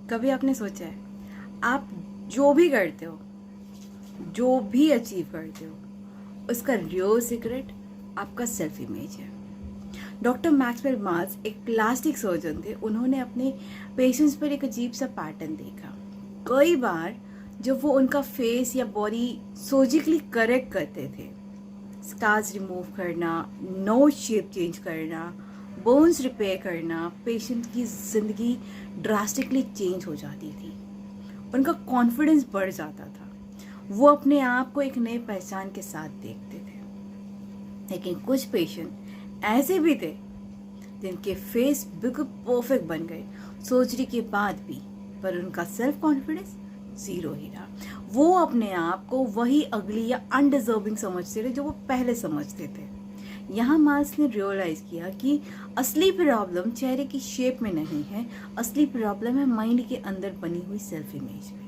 कभी आपने सोचा है आप जो भी करते हो, जो भी अचीव करते हो, उसका रियल सीक्रेट आपका सेल्फ इमेज है। डॉक्टर मैक्सवेल माल्स एक प्लास्टिक सर्जन थे। उन्होंने अपने पेशेंट्स पर एक अजीब सा पैटर्न देखा। कई बार जब वो उनका फेस या बॉडी सर्जिकली करेक्ट करते थे, स्कार्स रिमूव करना, नोज शेप चेंज करना, बोन्स रिपेयर करना, पेशेंट की ज़िंदगी ड्रास्टिकली चेंज हो जाती थी। उनका कॉन्फिडेंस बढ़ जाता था। वो अपने आप को एक नए पहचान के साथ देखते थे। लेकिन कुछ पेशेंट ऐसे भी थे जिनके फेस बिल्कुल परफेक्ट बन गए सर्जरी के बाद भी, पर उनका सेल्फ कॉन्फिडेंस जीरो ही रहा। वो अपने आप को वही अगली या अनडिजर्विंग समझते थे जो वो पहले समझते थे। यहाँ मार्क्स ने रियलाइज किया कि असली प्रॉब्लम चेहरे की शेप में नहीं है, असली प्रॉब्लम है माइंड के अंदर बनी हुई सेल्फ इमेज में।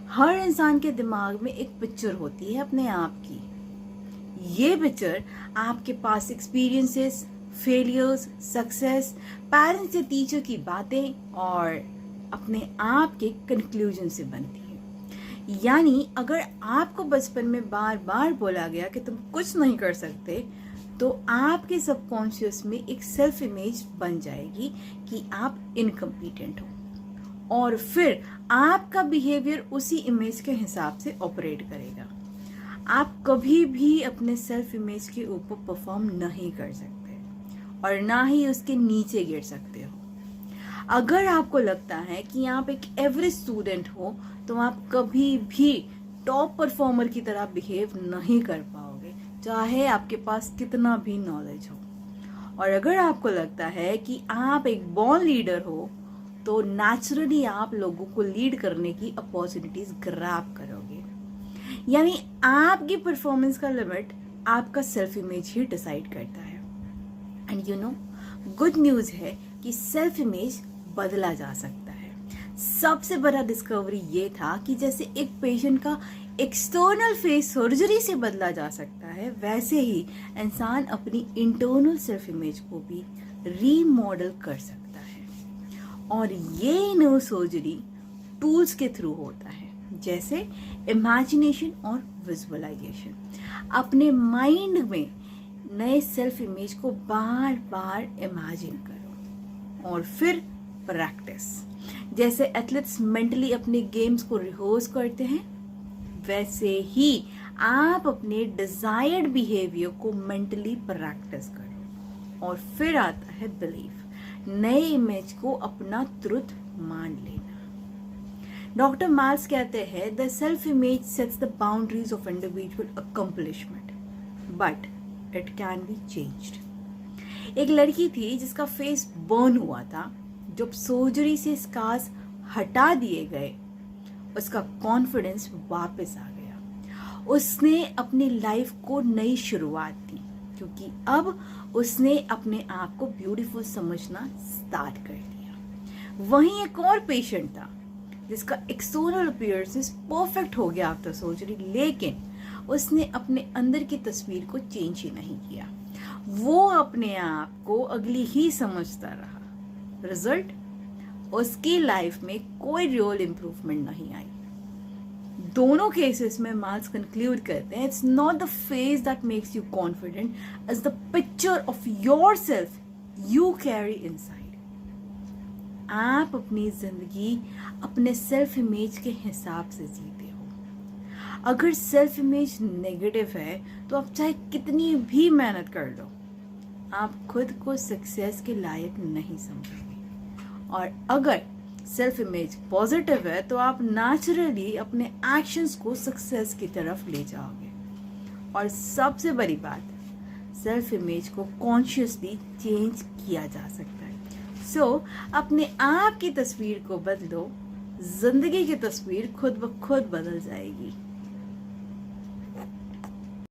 हर इंसान के दिमाग में एक पिक्चर होती है अपने आप की। ये पिक्चर आपके पास एक्सपीरियंसेस, फेलियर्स, सक्सेस, पेरेंट्स या टीचर की बातें और अपने आप के कंक्लूजन से बनती है। यानी अगर आपको बचपन में बार बार बोला गया कि तुम कुछ नहीं कर सकते, तो आपके सबकॉन्शियस में एक सेल्फ इमेज बन जाएगी कि आप इनकम्पिटेंट हो, और फिर आपका बिहेवियर उसी इमेज के हिसाब से ऑपरेट करेगा। आप कभी भी अपने सेल्फ इमेज के ऊपर परफॉर्म नहीं कर सकते और ना ही उसके नीचे गिर सकते हो। अगर आपको लगता है कि आप एक एवरेज स्टूडेंट हो, तो आप कभी भी टॉप परफॉर्मर की तरह बिहेव नहीं कर पाओगे, चाहे आपके पास कितना भी नॉलेज हो। और अगर आपको लगता है कि आप एक बॉर्न लीडर हो, तो नेचुरली आप लोगों को लीड करने की अपॉर्चुनिटीज ग्रैब करोगे। यानी आपकी परफॉर्मेंस का लिमिट आपका सेल्फ इमेज ही डिसाइड करता है। And you know, good news है कि सेल्फ इमेज बदला जा सकता है। सबसे बड़ा डिस्कवरी ये था कि जैसे एक पेशेंट का एक्सटर्नल फेस सर्जरी से बदला जा सकता है, वैसे ही इंसान अपनी इंटरनल सेल्फ इमेज को भी रीमॉडल कर सकता है। और ये न्यू सर्जरी टूल्स के थ्रू होता है, जैसे इमेजिनेशन और विजुअलाइजेशन। अपने माइंड में नए सेल्फ इमेज को बार बार इमेजिन करो और फिर प्रैक्टिस। जैसे एथलीट्स मेंटली अपने गेम्स को रिहर्स करते हैं, वैसे ही आप अपने डिजायर्ड बिहेवियर को मेंटली प्रैक्टिस करो। और फिर आता है बिलीफ, नए इमेज को अपना ट्रुथ मान लेना। डॉक्टर मार्क्स कहते हैं, the self image sets the boundaries of individual accomplishment, but it can be changed. एक लड़की थी जिसका फेस बर्न हुआ था। जब सर्जरी से स्कार्स हटा दिए गए, उसका कॉन्फिडेंस वापस आ गया। उसने अपनी लाइफ को नई शुरुआत दी, क्योंकि अब उसने अपने आप को ब्यूटीफुल समझना स्टार्ट कर दिया। वहीं एक और पेशेंट था जिसका एक्सटर्नल अपीयरेंस परफेक्ट हो गया आफ्टर सर्जरी, लेकिन उसने अपने अंदर की तस्वीर को चेंज ही नहीं किया। वो अपने आप को अगली ही समझता रहा। रिजल्ट, उसकी लाइफ में कोई रियल इंप्रूवमेंट नहीं आई। दोनों केसेस में मार्क्स कंक्लूड करते हैं, it's not the face that makes you confident, it's the picture of yourself you carry inside. आप अपनी जिंदगी अपने सेल्फ इमेज के हिसाब से जीते हो। अगर सेल्फ इमेज नेगेटिव है, तो आप चाहे कितनी भी मेहनत कर लो, आप खुद को सक्सेस के लायक नहीं समझोगे। और अगर सेल्फ इमेज पॉजिटिव है, तो आप नेचुरली अपने एक्शंस को सक्सेस की तरफ ले जाओगे। और सबसे बड़ी बात, सेल्फ इमेज को कॉन्शियसली चेंज किया जा सकता है। सो अपने आप की तस्वीर को बदलो, जिंदगी की तस्वीर खुद ब खुद बदल जाएगी।